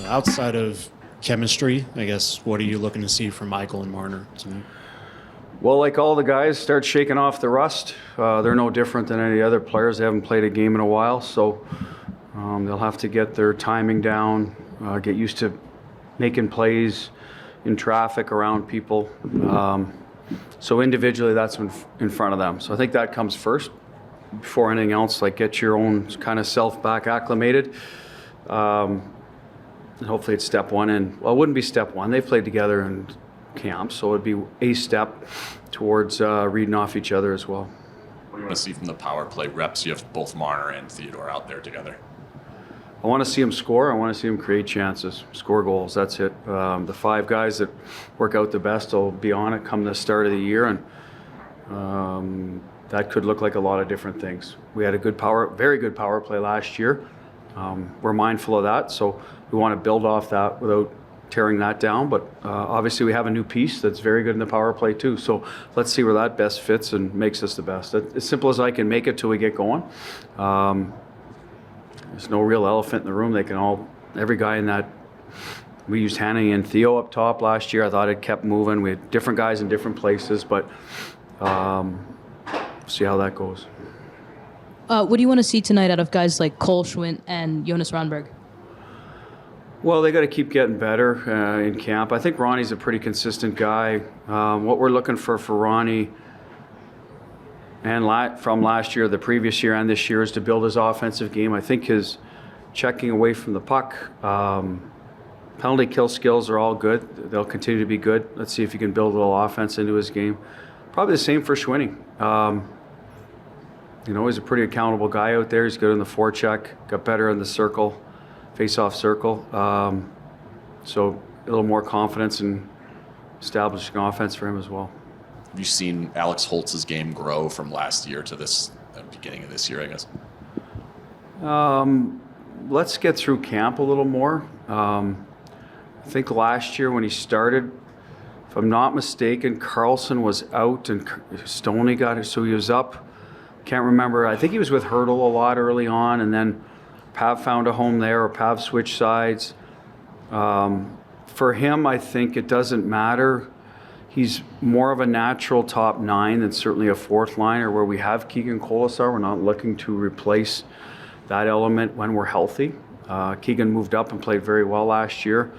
Outside of chemistry, I guess, what are you looking to see from Michael and Marner tonight? Well, like all the guys, start shaking off the rust. They're no different than any other players. They haven't played a game in a while, so they'll have to get their timing down, get used to making plays in traffic around people. So individually, that's in front of them. So I think that comes first before anything else. Like, get your own kind of self back acclimated. And hopefully it's step one. And well, it wouldn't be step one. They've played together in camp, so it'd be a step towards reading off each other as well. What do you want to see from the power play reps? You have both Marner and Theodore out there together. I want to see him score. I want to see him create chances, score goals. That's it. The 5 guys that work out the best will be on it come the start of the year, and that could look like a lot of different things. We had a very good power play last year. We're mindful of that, so we want to build off that without tearing that down. But obviously we have a new piece that's very good in the power play too. So let's see where that best fits and makes us the best. As simple as I can make it till we get going. There's no real elephant in the room. Every guy in that, we used Hanny and Theo up top last year. I thought it kept moving. We had different guys in different places, but see how that goes. What do you want to see tonight out of guys like Cole Schwint and Jonas Rondbjerg? Well, they got to keep getting better in camp. I think Ronnie's a pretty consistent guy. What we're looking for Ronnie and from last year, the previous year, and this year is to build his offensive game. I think his checking away from the puck, penalty kill skills are all good. They'll continue to be good. Let's see if he can build a little offense into his game. Probably the same for Schwinning. He's a pretty accountable guy out there. He's good in the forecheck, got better in the circle, face-off circle. So a little more confidence in establishing offense for him as well. Have you seen Alex Holtz's game grow from last year to the beginning of this year, I guess? Let's get through camp a little more. I think last year when he started, if I'm not mistaken, Carlson was out and Stoney got it, so he was up. Can't remember. I think he was with Hurdle a lot early on, and then Pav found a home there, or Pav switched sides. For him, I think it doesn't matter. He's more of a natural top 9 than certainly a fourth liner where we have Keegan Colasar. We're not looking to replace that element when we're healthy. Keegan moved up and played very well last year.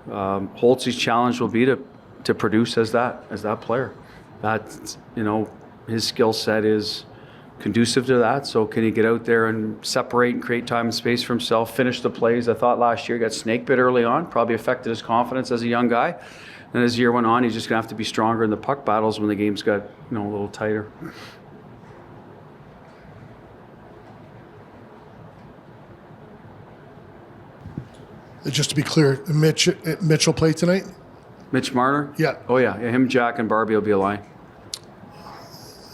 Holtz's challenge will be to produce as that player. That's, his skill set is conducive to that. So can he get out there and separate and create time and space for himself, finish the plays? I thought last year he got snake bit early on, probably affected his confidence as a young guy. And as the year went on, he's just going to have to be stronger in the puck battles when the games got a little tighter. Just to be clear, Mitch will play tonight? Mitch Marner? Yeah. Oh, yeah. Him, Jack, and Barbie will be a line.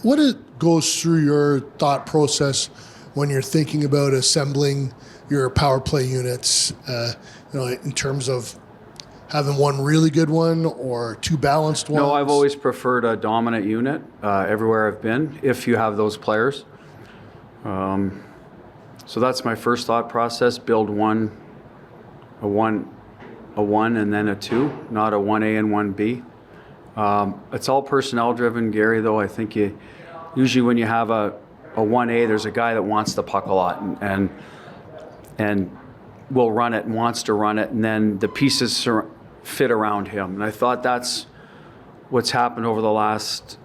What goes through your thought process when you're thinking about assembling your power play units, in terms of having one really good one or 2 balanced ones? No, I've always preferred a dominant unit everywhere I've been, if you have those players. So that's my first thought process, build a one and then a 2, not a 1A and 1B. It's all personnel driven, Gary, though. I think usually when you have a 1A, there's a guy that wants the puck a lot and will run it and wants to run it, and then the pieces fit around him. And I thought that's what's happened over the last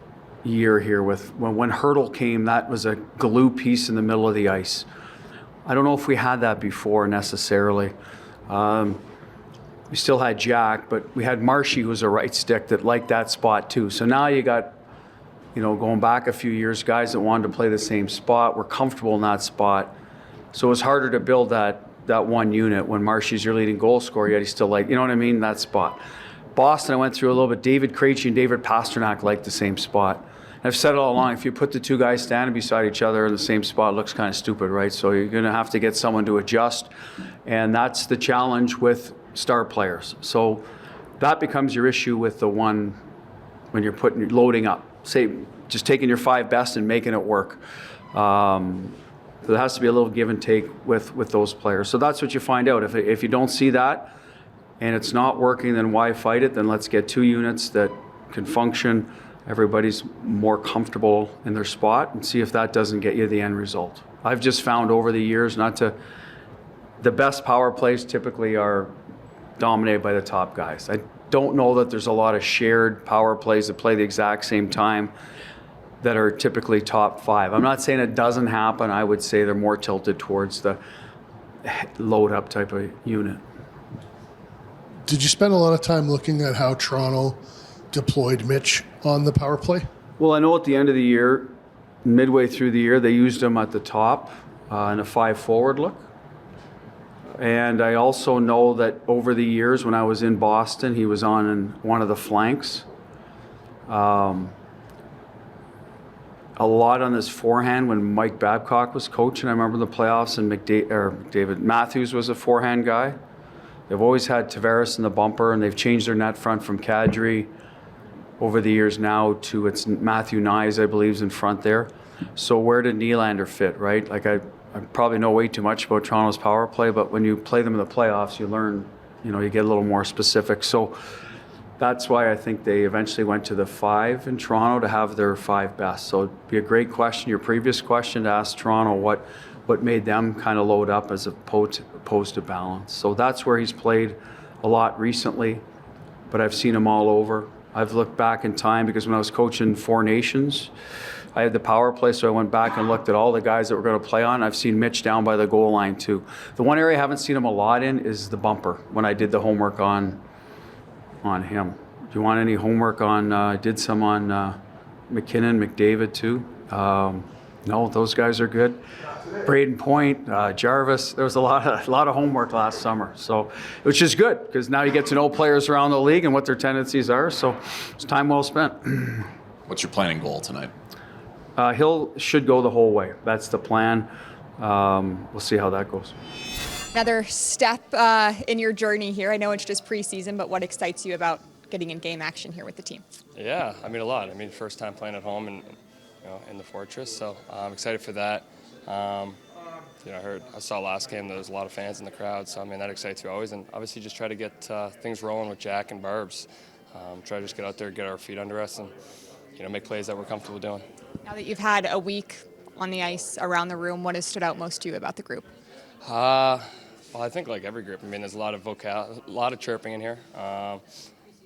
year here with when Hurdle came, that was a glue piece in the middle of the ice. I don't know if we had that before necessarily. We still had Jack, but we had Marshy, who was a right stick that liked that spot too. So now you got, going back a few years, guys that wanted to play the same spot, were comfortable in that spot. So it was harder to build that one unit when Marshy's your leading goal scorer, yet he's still that spot. Boston, I went through a little bit. David Krejci and David Pasternak liked the same spot. And I've said it all along, if you put the 2 guys standing beside each other in the same spot, it looks kind of stupid, right? So you're going to have to get someone to adjust. And that's the challenge with star players. So that becomes your issue with the one when you're loading up. Say, just taking your 5 best and making it work. So there has to be a little give and take with those players. So that's what you find out. If you don't see that and it's not working, then why fight it? Then let's get 2 units that can function. Everybody's more comfortable in their spot, and see if that doesn't get you the end result. I've just found over the years the best power plays typically are dominated by the top guys. I don't know that there's a lot of shared power plays that play the exact same time that are typically top 5. I'm not saying it doesn't happen. I would say they're more tilted towards the load up type of unit. Did you spend a lot of time looking at how Toronto deployed Mitch on the power play? Well, I know at the end of the year, midway through the year, they used him at the top in a 5 forward look. And I also know that over the years when I was in Boston, he was on in one of the flanks. A lot on his forehand when Mike Babcock was coaching. I remember the playoffs, and David Matthews was a forehand guy. They've always had Tavares in the bumper, and they've changed their net front from Kadri over the years now to it's Matthew Nyes, I believe, is in front there. So where did Nylander fit, right? Like I probably know way too much about Toronto's power play, but when you play them in the playoffs, you learn, you get a little more specific. So that's why I think they eventually went to the 5 in Toronto to have their 5 best. So it'd be a great question, your previous question, to ask Toronto what made them kind of load up as opposed to balance. So that's where he's played a lot recently, but I've seen him all over. I've looked back in time because when I was coaching 4 Nations, I had the power play, so I went back and looked at all the guys that were going to play on. I've seen Mitch down by the goal line too. The one area I haven't seen him a lot in is the bumper, when I did the homework on him. Do you want any homework on, I did some on McKinnon, McDavid too. No, those guys are good. Braden Point, Jarvis. There was a lot of homework last summer, so which is good because now you get to know players around the league and what their tendencies are. So it's time well spent. What's your planning goal tonight? Should go the whole way. That's the plan. We'll see how that goes. Another step in your journey here. I know it's just preseason, but what excites you about getting in game action here with the team? Yeah, a lot. First time playing at home and in the Fortress, so I'm excited for that. I saw last game there was a lot of fans in the crowd, so that excites you always. And obviously just try to get things rolling with Jack and Barbs. Try to just get out there, get our feet under us, and make plays that we're comfortable doing. Now that you've had a week on the ice around the room, what has stood out most to you about the group? Well, I think like every group. There's a lot of chirping in here, a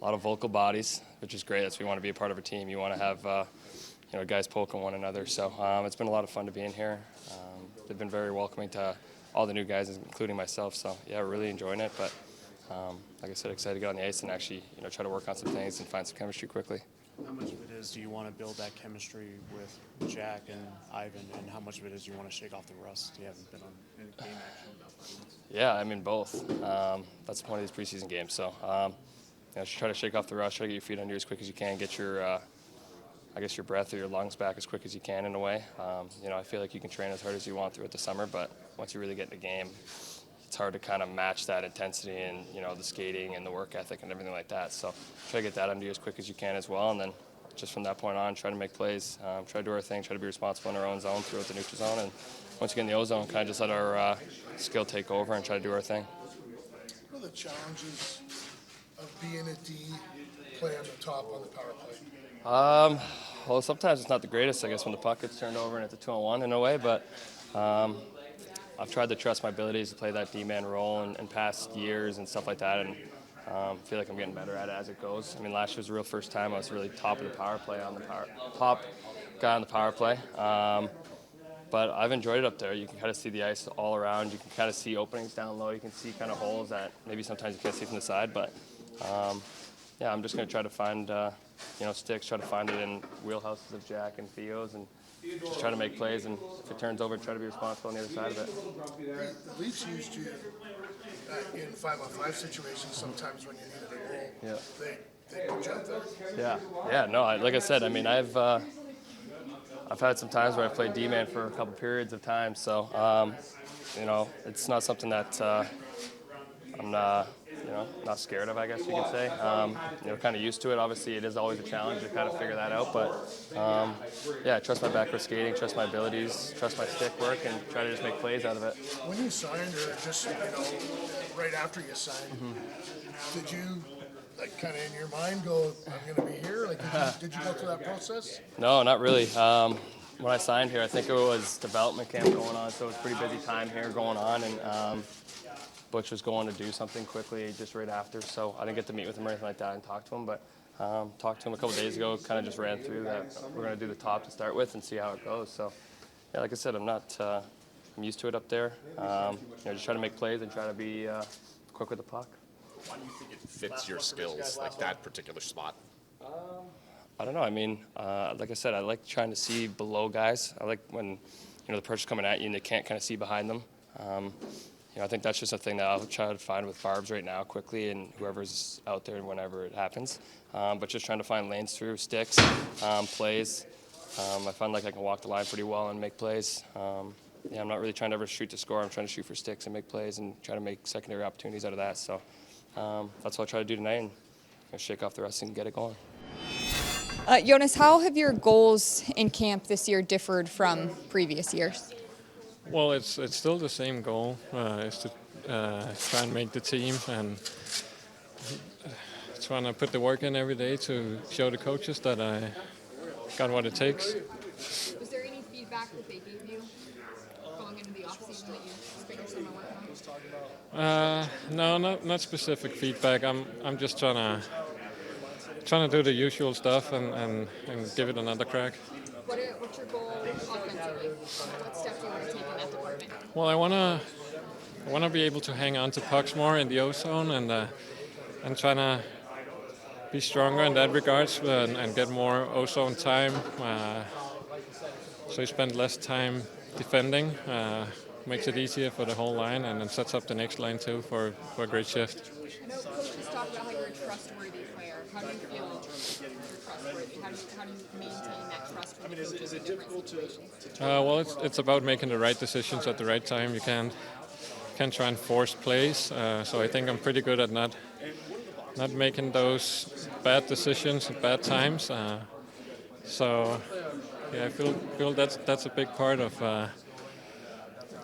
lot of vocal bodies, which is great. That's what we want to be a part of a team. You want to have guys poking one another. So it's been a lot of fun to be in here. They've been very welcoming to all the new guys, including myself. So yeah, we're really enjoying it. But like I said, excited to get on the ice and actually try to work on some things and find some chemistry quickly. How much of it is do you want to build that chemistry with Jack and Ivan, and how much of it is you want to shake off the rust? You haven't been on any game action. Yeah, both. That's one of these preseason games. So just try to shake off the rust, try to get your feet under you as quick as you can, get your your breath or your lungs back as quick as you can in a way. I feel like you can train as hard as you want throughout the summer, but once you really get in the game, it's hard to kind of match that intensity and, the skating and the work ethic and everything like that. So try to get that under you as quick as you can as well. And then just from that point on, try to make plays, try to do our thing, try to be responsible in our own zone throughout the neutral zone. And once you get in the O zone, kind of just let our skill take over and try to do our thing. What are the challenges of being a D, playing on the top on the power play? Well, sometimes it's not the greatest, when the puck gets turned over and it's a 2-on-1 in a way, but I've tried to trust my abilities to play that D-man role in past years and stuff like that, and feel like I'm getting better at it as it goes. Last year was the real first time I was really top of the power play, top guy on the power play. But I've enjoyed it up there. You can kind of see the ice all around. You can kind of see openings down low. You can see kind of holes that maybe sometimes you can't see from the side. But I'm just going to try to find sticks, try to find it in wheelhouses of Jack and Theo's, and just try to make plays. And if it turns over, try to be responsible on the other side of it. The Leafs used you in 5-on-5 situations sometimes when you needed a goal. Yeah. They put you out there. Yeah. No, like I said, I've had some times where I've played D-man for a couple periods of time, so it's not something that I'm not scared of, I guess you could say. Kind of used to it. Obviously, it is always a challenge to kind of figure that out. But yeah, I trust my backwards skating, trust my abilities, trust my stick work, and try to just make plays out of it. When you signed, or just right after you signed, did you like kind of in your mind go, "I'm going to be here"? Like, did you go through that process? No, not really. When I signed here, I think it was development camp going on, so it was a pretty busy time here going on, and Butch was going to do something quickly just right after, so I didn't get to meet with him or anything like that and talk to him, but talked to him a couple days ago, kind of just ran through that we're going to do the top to start with and see how it goes. So, yeah, like I said, I'm used to it up there. Just try to make plays and try to be quick with the puck. Why do you think it fits your skills, like that particular spot? I don't know. I mean, like I said, I like trying to see below guys. I like when, the pressure's coming at you and they can't kind of see behind them. I think that's just a thing that I'll try to find with Barb's right now quickly and whoever's out there and whenever it happens. But just trying to find lanes through, sticks, plays. I find like I can walk the line pretty well and make plays. I'm not really trying to ever shoot to score. I'm trying to shoot for sticks and make plays and try to make secondary opportunities out of that. So that's what I'll try to do tonight and shake off the rest and get it going. Jonas, how have your goals in camp this year differed from previous years? Well, it's still the same goal, is to try and make the team and trying to put the work in every day to show the coaches that I got what it takes. Was there any feedback that they gave you going into the offseason that you spent your summer working on? No, not specific feedback. I'm just trying to do the usual stuff and give it another crack. What's your goal offensively? What steps do you want to take in that department? Well, I wanna be able to hang on to pucks more in the O-zone and trying to be stronger in that regards and get more O-zone time. So you spend less time defending, makes it easier for the whole line, and then sets up the next line too for a great shift. I know coaches talk about how you're a trustworthy player. How do you feel in terms of you're trustworthy? How do you maintain that trust from the coaches in different situations? Well, it's about making the right decisions at the right time. You can't try and force plays. So I think I'm pretty good at not making those bad decisions at bad times. So yeah, I feel that's a big part of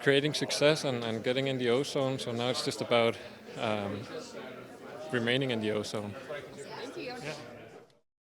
creating success and getting in the O-zone. So now it's just about remaining in the O-zone. Thank you. Yeah.